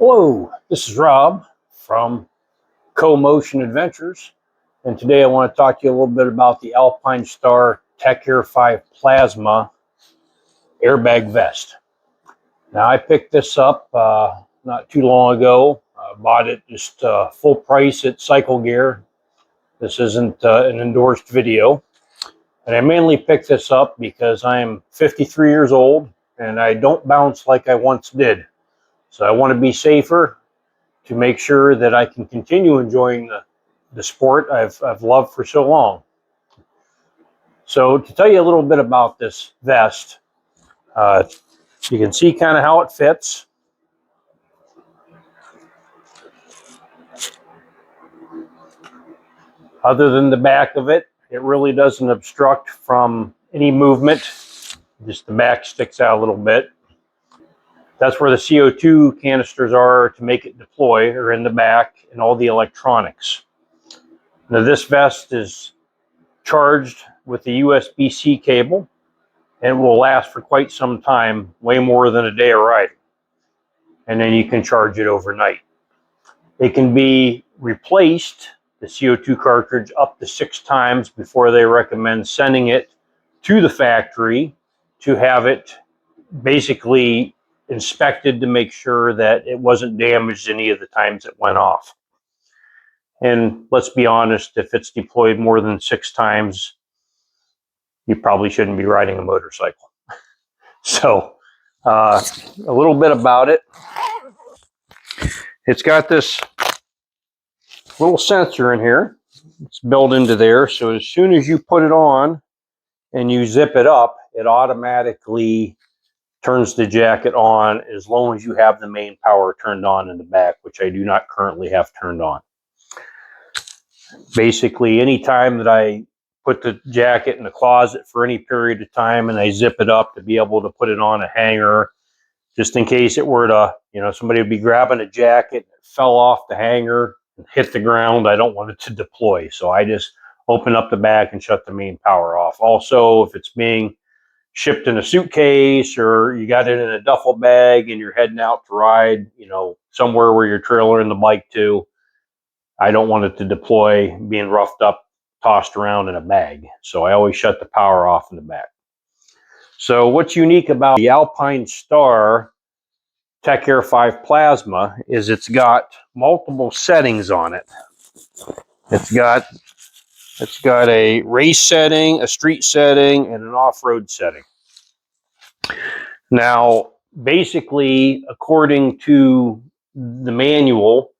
Hello, this is Rob from Co-Motion Adventures, and today I want to talk to you a little bit about the Alpinestar Tech-Air 5 Plasma airbag vest. Now, I picked this up not too long ago. I bought it just full price at Cycle Gear. This isn't an endorsed video, and I mainly picked this up because I am 53 years old and I don't bounce like I once did. So I want to be safer to make sure that I can continue enjoying the sport I've loved for so long. So to tell you a little bit about this vest, you can see kind of how it fits. Other than the back of it, it really doesn't obstruct from any movement. Just the back sticks out a little bit. That's where the CO2 canisters are to make it deploy, or in the back, and all the electronics. Now this vest is charged with the USB-C cable and will last for quite some time, way more than a day of riding. And then you can charge it overnight. It can be replaced, the CO2 cartridge, up to 6 times before they recommend sending it to the factory to have it basically inspected to make sure that it wasn't damaged any of the times it went off. And let's be honest, if it's deployed more than 6 times, you probably shouldn't be riding a motorcycle. So a little bit about it. It's got this little sensor in here. It's built into there, so as soon as you put it on and you zip it up, it automatically turns the jacket on as long as you have the main power turned on in the back, which I do not currently have turned on. Basically, anytime that I put the jacket in the closet for any period of time and I zip it up to be able to put it on a hanger, just in case it were to, somebody would be grabbing a jacket, it fell off the hanger and hit the ground. I don't want it to deploy. So I just open up the back and shut the main power off. Also, if it's being shipped in a suitcase or you got it in a duffel bag and you're heading out to ride, somewhere where you're trailering the bike to, I don't want it to deploy being roughed up, tossed around in a bag. So I always shut the power off in the back. So what's unique about the Alpinestar Tech-Air 5 Plasma is it's got multiple settings on it. It's got a race setting, a street setting, and an off-road setting. Now, basically, according to the manual,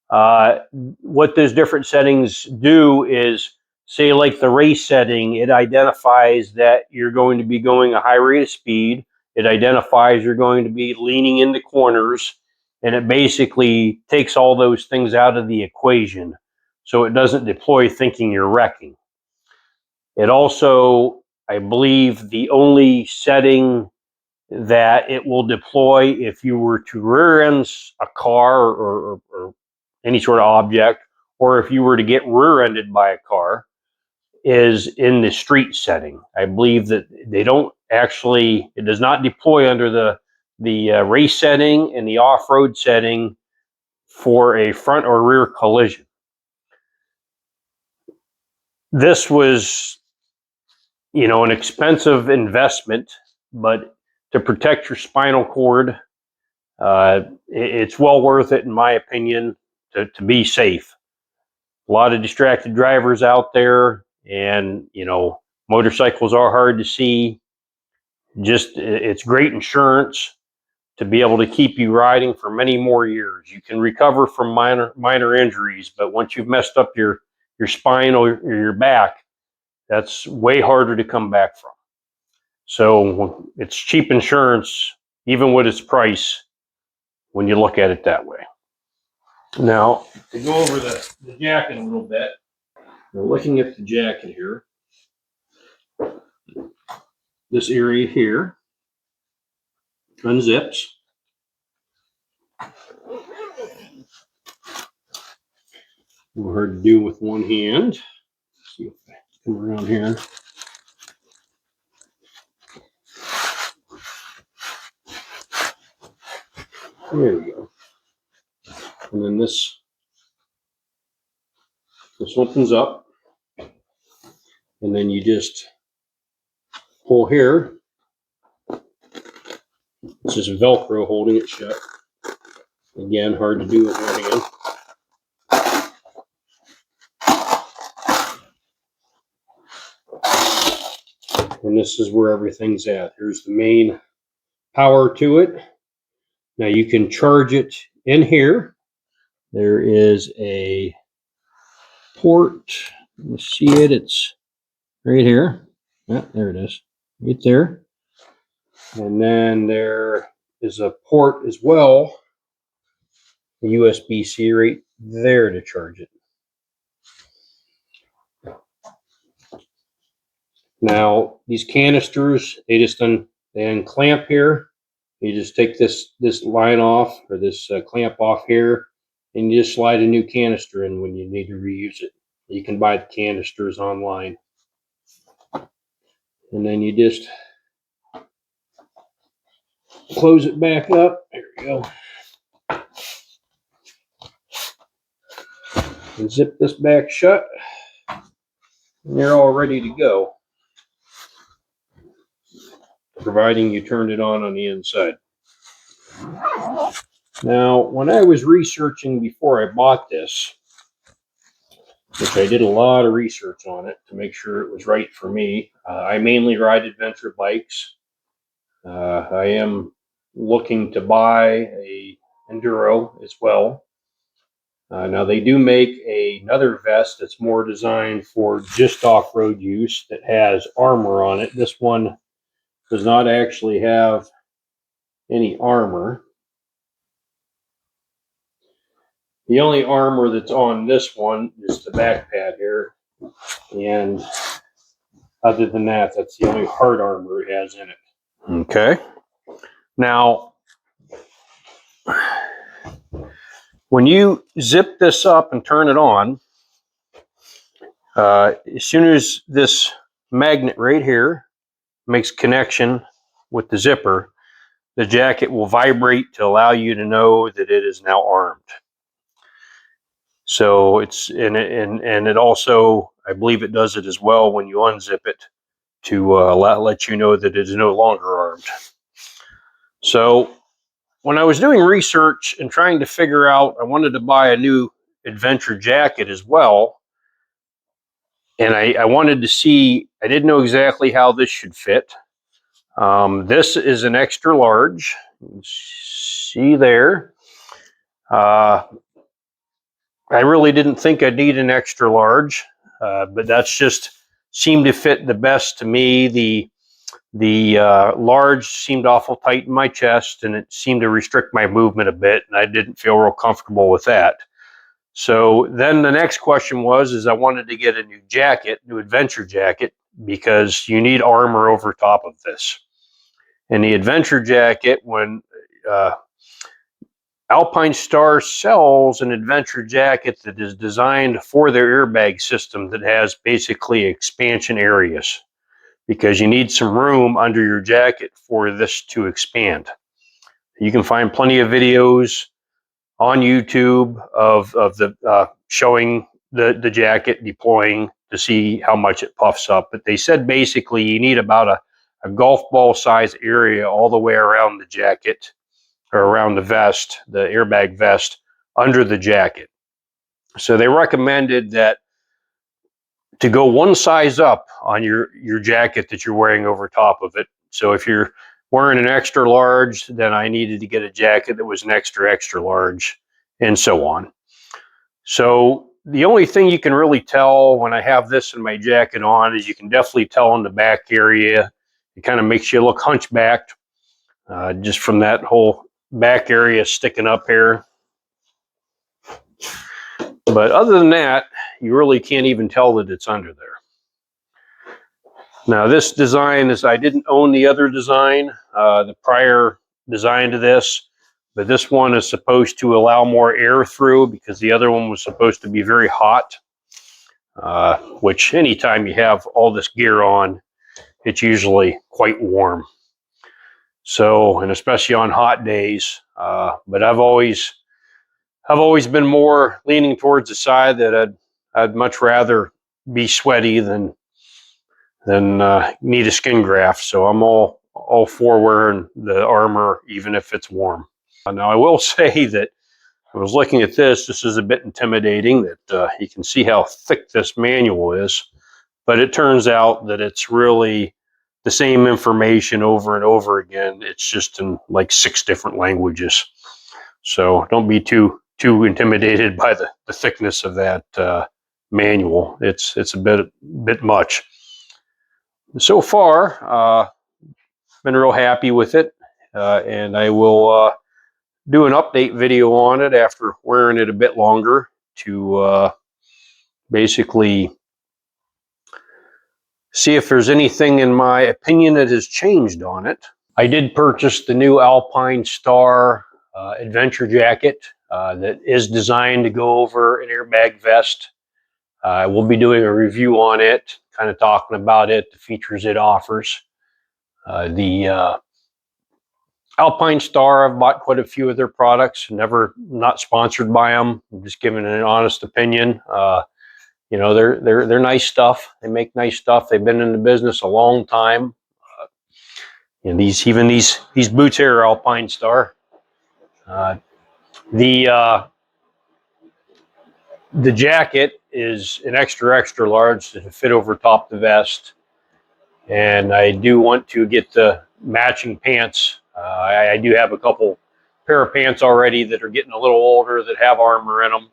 what those different settings do is, say like the race setting, it identifies that you're going to be going a high rate of speed. It identifies you're going to be leaning into corners, and it basically takes all those things out of the equation. So it doesn't deploy thinking you're wrecking. It also, I believe, the only setting that it will deploy if you were to rear end a car or any sort of object, or if you were to get rear-ended by a car, is in the street setting. I believe that they don't actually, it does not deploy under the race setting and the off-road setting for a front or rear collision. This was, an expensive investment, but to protect your spinal cord, it's well worth it, in my opinion, to be safe. A lot of distracted drivers out there, and motorcycles are hard to see. It's great insurance to be able to keep you riding for many more years. You can recover from minor injuries, but once you've messed up your spine or your back, that's way harder to come back from. So it's cheap insurance, even with its price, when you look at it that way. Now, to go over the jacket a little bit, we're looking at the jacket here. This area here unzips. We're hard to do with one hand. Let's see if I come around here. There we go. And then this opens up, and then you just pull here. This is Velcro holding it shut. Again, hard to do with one hand. And this is where everything's at. Here's the main power to it. Now you can charge it in here. There is a port. You see it, it's right here. Yeah, there it is, right there. And then there is a port as well, a USB-C right there to charge it. Now these canisters, they unclamp here. You just take this line off, or this clamp off here, and you just slide a new canister in when you need to reuse it. You can buy the canisters online. And then you just close it back up. There we go. And zip this back shut. And you're all ready to go, providing you turned it on the inside. Now, when I was researching before I bought this, which I did a lot of research on it to make sure it was right for me, I mainly ride adventure bikes. I am looking to buy a enduro as well. Now they do make another vest that's more designed for just off-road use that has armor on it. This one does not actually have any armor. The only armor that's on this one is the back pad here, and other than that, that's the only hard armor it has in it. Okay. Now, when you zip this up and turn it on, as soon as this magnet right here makes connection with the zipper, the jacket will vibrate to allow you to know that it is now armed. So it's and it also, I believe it does it as well when you unzip it to let you know that it is no longer armed. So when I was doing research and trying to figure out, I wanted to buy a new adventure jacket as well. And I wanted to see, I didn't know exactly how this should fit. This is an extra large. See there. I really didn't think I'd need an extra large, but that's just seemed to fit the best to me. The large seemed awful tight in my chest, and it seemed to restrict my movement a bit, and I didn't feel real comfortable with that. So then the next question was I wanted to get a new jacket, new adventure jacket, because you need armor over top of this. And the adventure jacket, when Alpinestar sells an adventure jacket that is designed for their airbag system that has basically expansion areas, because you need some room under your jacket for this to expand. You can find plenty of videos on YouTube of the showing the jacket deploying to see how much it puffs up. But they said basically you need about a golf ball size area all the way around the jacket, or around the vest, the airbag vest, under the jacket. So they recommended that to go one size up on your jacket that you're wearing over top of it. So if you're wearing an extra large, then I needed to get a jacket that was an extra large, and so on. So the only thing you can really tell when I have this in my jacket on is you can definitely tell in the back area. It kind of makes you look hunchbacked, just from that whole back area sticking up here. But other than that, you really can't even tell that it's under there. Now this design is, I didn't own the other design, the prior design to this, but this one is supposed to allow more air through, because the other one was supposed to be very hot, which anytime you have all this gear on, it's usually quite warm. So, and especially on hot days, but I've always I've always been more leaning towards the side that I'd much rather be sweaty than need a skin graft. So I'm all for wearing the armor, even if it's warm. Now I will say that I was looking at this. This is a bit intimidating. That you can see how thick this manual is, but it turns out that it's really the same information over and over again. It's just in like 6 different languages. So don't be too intimidated by the thickness of that manual. It's a bit much. So far, been real happy with it, and I will do an update video on it after wearing it a bit longer to basically see if there's anything in my opinion that has changed on it. I did purchase the new Alpinestar adventure jacket that is designed to go over an airbag vest. I will be doing a review on it, kind of talking about it, the features it offers. The Alpinestar, I've bought quite a few of their products. Not sponsored by them. I'm just giving an honest opinion. You know, they're nice stuff. They make nice stuff. They've been in the business a long time. And these boots here are Alpinestar. The jacket is an extra large to fit over top the vest, and I do want to get the matching pants. I do have a couple pair of pants already that are getting a little older that have armor in them.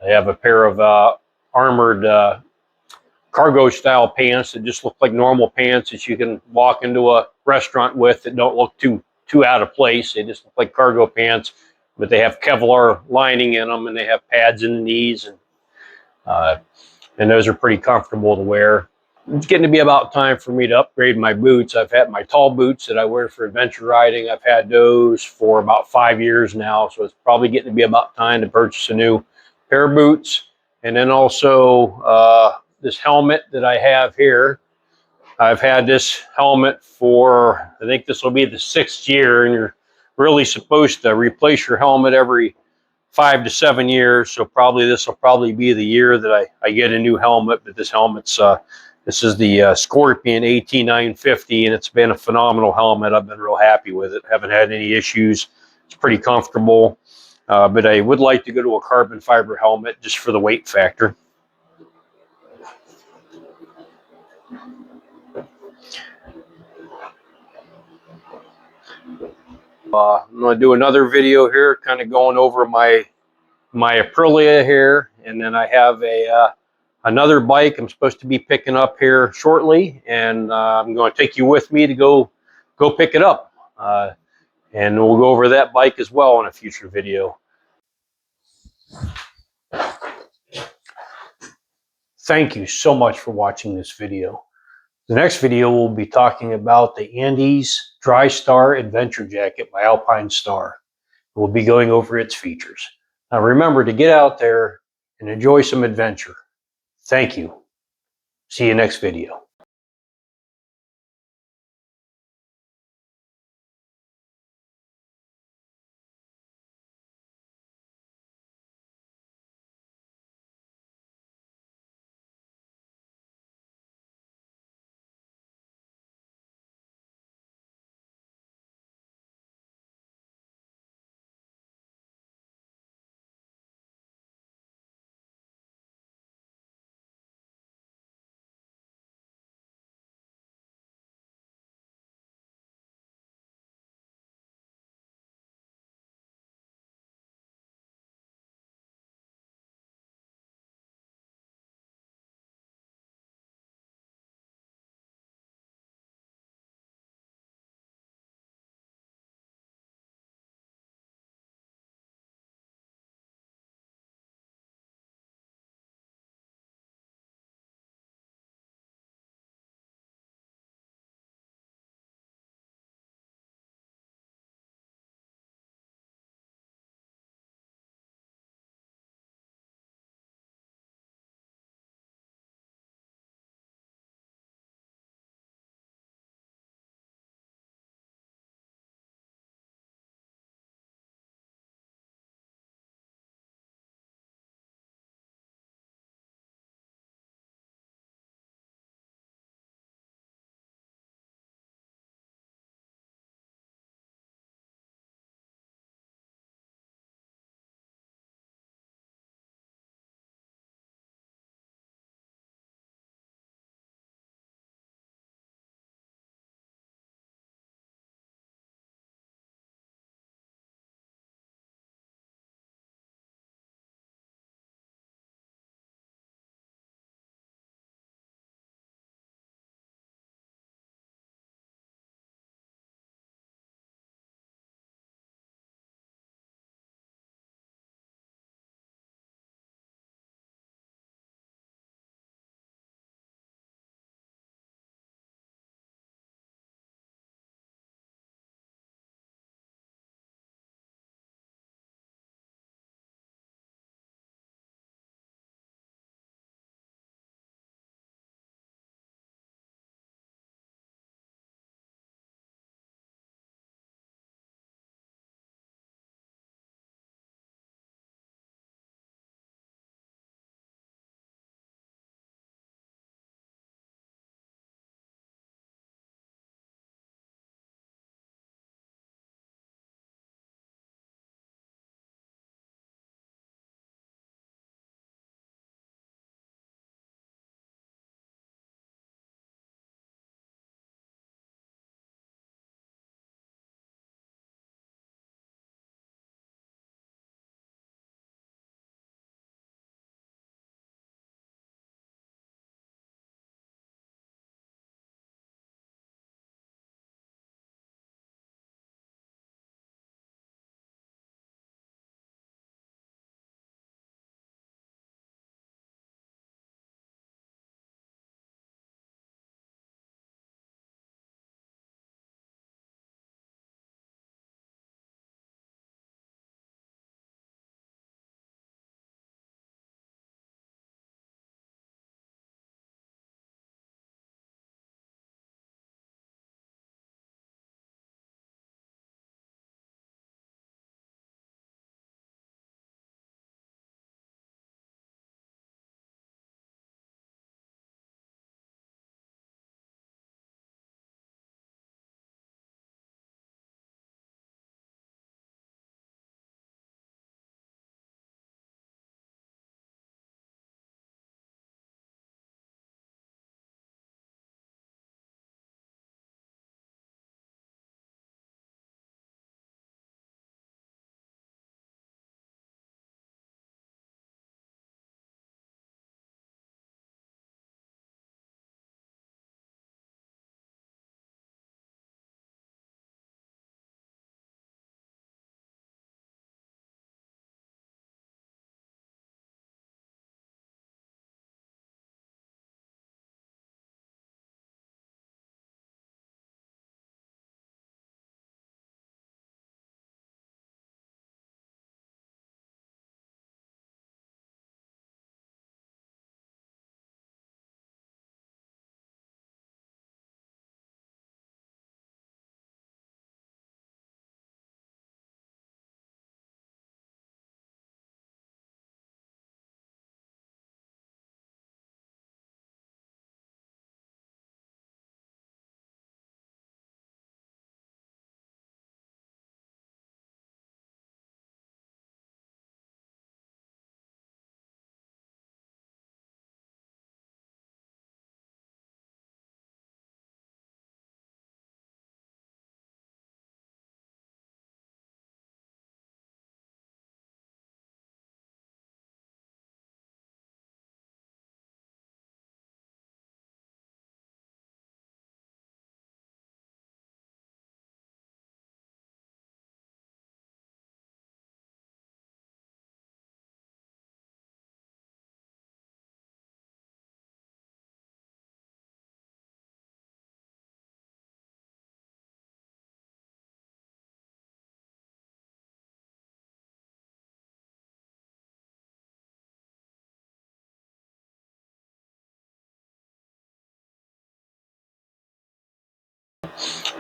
I have a pair of armored cargo style pants that just look like normal pants that you can walk into a restaurant with that don't look too out of place. They just look like cargo pants, but they have Kevlar lining in them and they have pads in the knees, and those are pretty comfortable to wear. It's getting to be about time for me to upgrade my boots. I've had my tall boots that I wear for adventure riding. I've had those for about 5 years now, so it's probably getting to be about time to purchase a new pair of boots. And then also this helmet that I have here. I've had this helmet for, I think this will be the 6th year, and you're really supposed to replace your helmet every 5 to 7 years. So this will probably be the year that I get a new helmet. But this helmet's this is the Scorpion AT950, and it's been a phenomenal helmet. I've been real happy with it. Haven't had any issues. It's pretty comfortable. But I would like to go to a carbon fiber helmet just for the weight factor. I'm going to do another video here, kind of going over my Aprilia here, and then I have another bike I'm supposed to be picking up here shortly, and I'm going to take you with me to go pick it up, and we'll go over that bike as well in a future video. Thank you so much for watching this video. The next video we'll be talking about the Andes Dry Star Adventure Jacket by Alpinestar. We'll be going over its features. Now remember to get out there and enjoy some adventure. Thank you. See you next video.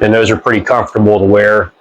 And those are pretty comfortable to wear.